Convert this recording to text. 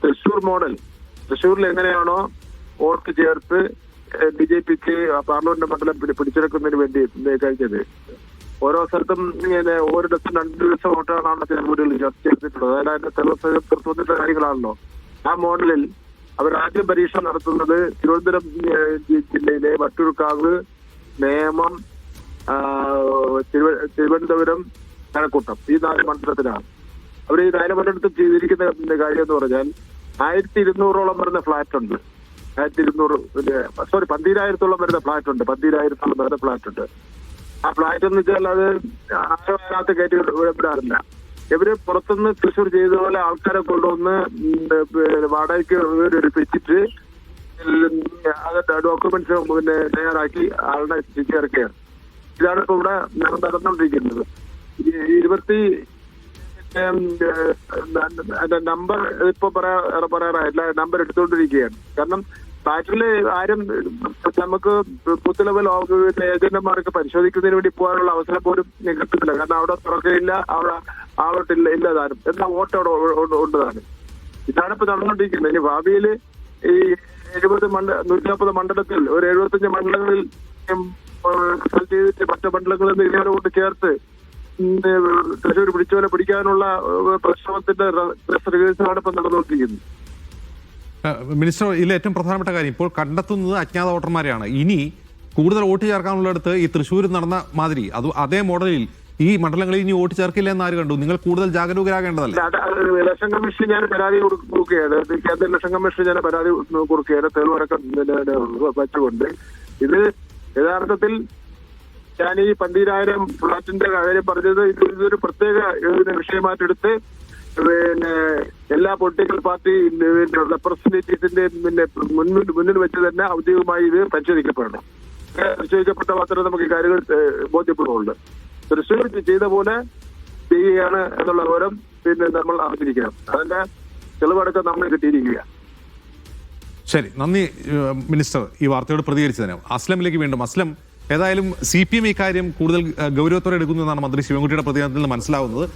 Thrissur model, തൃശ്ശൂരിൽ എങ്ങനെയാണോ vote ചേർത്ത് BJPക്ക് പാർലമെന്റ് മണ്ഡലം പിടിച്ചെടുക്കുന്നതിന് വേണ്ടി കഴിഞ്ഞത്, ഓരോ സ്ഥലത്തും ഇങ്ങനെ ഒരിടത്തും 2 ദിവസം വോട്ടാണ് ചില വീടുകളിൽ ചർച്ച ചെയ്തിട്ടുള്ളത്. അതായത് അതിന്റെ തെളിവിന്റെ കാര്യങ്ങളാണല്ലോ. ആ മോഡലിൽ അവർ ആദ്യം പരീക്ഷ നടത്തുന്നത് തിരുവനന്തപുരം ജില്ലയിലെ വട്ടിയൂർക്കാവ്, നേമം, തിരുവനന്തപുരം, കഴക്കൂട്ടം, ഈ 4 മണ്ഡലത്തിലാണ്. അവർ ഈ 4 മണ്ഡലത്തിൽ ചെയ്തിരിക്കുന്ന കാര്യം എന്ന് പറഞ്ഞാൽ 1200ഓളം വരുന്ന ഫ്ലാറ്റ് ഉണ്ട്. 12,000 വരുന്ന ഫ്ലാറ്റ് ഉണ്ട്. 12,000 വരുന്ന ഫ്ലാറ്റ് ഉണ്ട്. ആ ഫ്ലാറ്റ് എന്ന് വെച്ചാൽ അത് ആരോ കയറ്റി വിടാറില്ല. ഇവര് പുറത്തുനിന്ന് തൃശ്ശൂർ ചെയ്തതുപോലെ ആൾക്കാരെ കൊണ്ടുവന്ന് വാടകയ്ക്ക് എടുപ്പിച്ചിട്ട് ഡോക്യുമെന്റ്സ് തയ്യാറാക്കി ആളുടെ ഇറക്കുകയാണ്. ഇതാണ് ഇപ്പൊ ഇവിടെ നടന്നുകൊണ്ടിരിക്കുന്നത്. 20 നമ്പർ ഇപ്പൊ പറയാറായില്ല, നമ്പർ എടുത്തുകൊണ്ടിരിക്കുകയാണ്. കാരണം ഫ്ലാറ്റില് ആരും നമുക്ക് ബൂത്ത് ലെവൽ ഏജന്റുമാർക്ക് പരിശോധിക്കുന്നതിന് വേണ്ടി പോകാനുള്ള അവസരം പോലും കിട്ടുന്നില്ല. കാരണം അവിടെ തുറക്കയില്ല, അവിടെ ആളോട്ടില്ല, ഇല്ലതാനും. എന്നാൽ വോട്ട് അവിടെ ഉണ്ട് താനും. ഇതാണ് ഇപ്പൊ നടന്നുകൊണ്ടിരിക്കുന്നത്. ഇനി ഭാവിയിൽ ഈ 140 മണ്ഡലത്തിൽ ഒരു 75 മണ്ഡലങ്ങളിൽ ചെയ്തിട്ട് മറ്റു മണ്ഡലങ്ങളിൽ നിന്ന് ഇതിനോട് ചേർത്ത് തൃശ്ശൂർ പിടിച്ചവരെ പിടിക്കാനുള്ള പരിശ്രമത്തിന്റെ റിഹേഴ്സലാണ് ഇപ്പൊ നടന്നുകൊണ്ടിരിക്കുന്നത്. മിനിസ്റ്റർ, ഇതിൽ ഏറ്റവും പ്രധാനപ്പെട്ട കാര്യം ഇപ്പോൾ കണ്ടെത്തുന്നത് അജ്ഞാത വോട്ടർമാരെയാണ്. ഇനി കൂടുതൽ വോട്ട് ചേർക്കാനുള്ളിടത്ത് ഈ തൃശ്ശൂർ നടന്ന മാതിരി അതേ മോഡലിൽ ഈ മണ്ഡലങ്ങളിൽ ഇനി വോട്ട് ചേർക്കില്ല എന്ന് ആര് കണ്ടു? നിങ്ങൾ കൂടുതൽ ജാഗരൂകരാകേണ്ടതല്ലേ? ഇലക്ഷൻ കമ്മീഷൻ ഞാൻ പരാതി കൊടുക്കുകയാണ്. കേന്ദ്ര ഇലക്ഷൻ കമ്മീഷൻ ഞാൻ പരാതി കൊടുക്കുകയാണ്. തെളിവടക്കം വെച്ചുകൊണ്ട് ഇത് യഥാർത്ഥത്തിൽ ഞാൻ ഈ 12,000 ഫ്ലാറ്റിന്റെ കാര്യം പറഞ്ഞത് ഇതൊരു പ്രത്യേക വിഷയമായിട്ടെടുത്ത് എല്ലാ പൊളിറ്റിക്കൽ പാർട്ടി റെപ്രസെന്റേറ്റീവ്സിന്റെ മുന്നിൽ വെച്ച് തന്നെ ഔദ്യോഗികമായി ഇത് പരിശോധിക്കപ്പെടണം. പരിശോധിക്കപ്പെട്ട മാത്രമേ നമുക്ക് ഈ കാര്യങ്ങൾ ബോധ്യപ്പെടുകയുള്ളൂ. തൃശ്ശൂർ ചെയ്ത പോലെ ചെയ്യുകയാണ് എന്നുള്ള വിവരം നമ്മൾ അറിഞ്ഞിരിക്കണം. അതിന്റെ തെളിവടക്കം നമ്മൾ കിട്ടിയിരിക്കുക. ശരി, നന്ദി മിനിസ്റ്റർ ഈ വാർത്തയോട് പ്രതികരിച്ചതിന്. അസ്ലമിലേക്ക് വീണ്ടും. അസ്ലം, ഏതായാലും CPM ഈ കാര്യം കൂടുതൽ ഗൗരവത്തോടെ എടുക്കുന്നു എന്നാണ് മന്ത്രി ശിവൻകുട്ടിയുടെ പ്രതികരണത്തിൽ നിന്ന് മനസ്സിലാവുന്നത്.